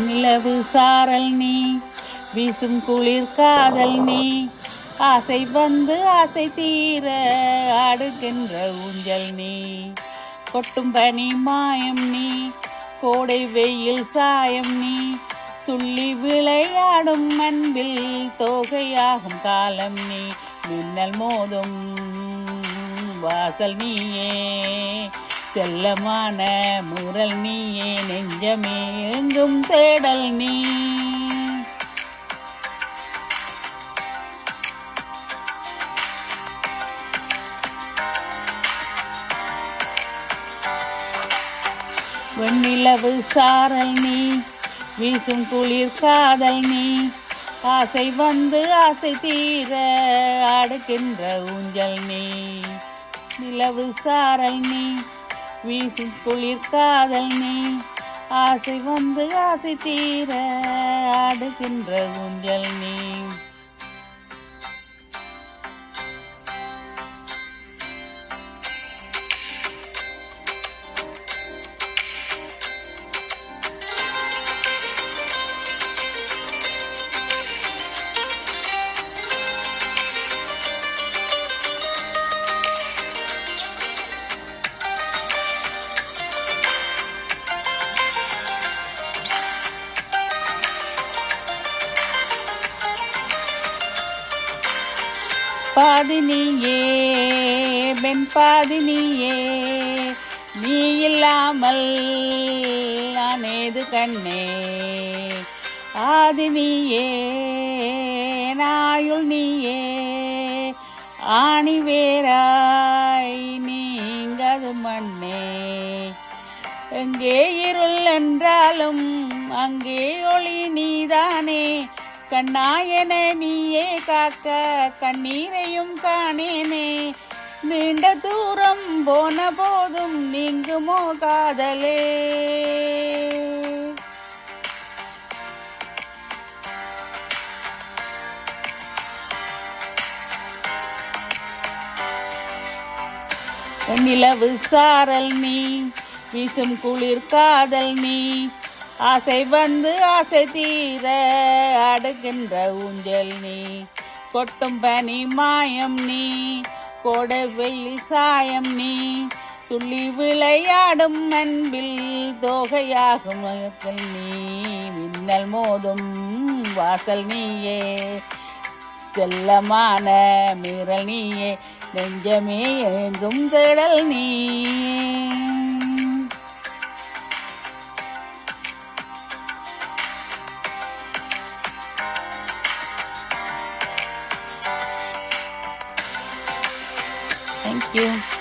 நிலவு சாரல் நீ, வீசும் குளிர் காதல் நீ, ஆசை வந்து ஆசை தீர அடுக்கின்ற ஊஞ்சல் நீ, கொட்டும் பனி மாயம் நீ, கோடை வெயில் சாயம் நீ, துள்ளி விளையாடும் அன்பில் தோகையாகும் காலம் நீ, மின்னல் மோதும் வாசல் நீயே, செல்லமான முரல் நீயே, நெஞ்சமே எங்கும் தேடல் நீ. வெண்ணிலவு சாரல் நீ, வீசும் குளிர் காதல் நீ, ஆசை வந்து ஆசை தீர அடுக்கின்ற ஊஞ்சல் நீ, நிலவு சாரல் நீ, வீசும் குளிர் காதல் நீ, ஆசை வந்து ஆசை தீர அடுக்கின்ற ஊஞ்சல் நீ. பாதினியே வெண்பாதினியே, நீ இல்லாமல் நான் ஏது கண்ணே, ஆதினியே நாயுள் நீயே, ஆணி வேராய் நீங்கது மண்ணே, எங்கே இருள் என்றாலும் அங்கே ஒளி நீதானே, கண்ணாயன நீயே காக்க கண்ணீரையும் காணேனே, நீண்ட தூரம் போன போதும் நீங்குமோ காதலே. நிலவு சாரல் நீ, வீசும் குளிர் காதல் நீ, ஆசை வந்து ஆசை தீர அடுக்கின்ற ஊஞ்சல் நீ, கொட்டும் பனி மாயம் நீ, கோடை வெயில் சாயம் நீ, துள்ளி விளையாடும் அன்பில் தோகையாகும் நீ, மின்னல் மோதும் வாசல் நீயே, செல்லமான மீறல் நீயே, நெஞ்சமே எங்கும் தேடல் நீ. Thank you.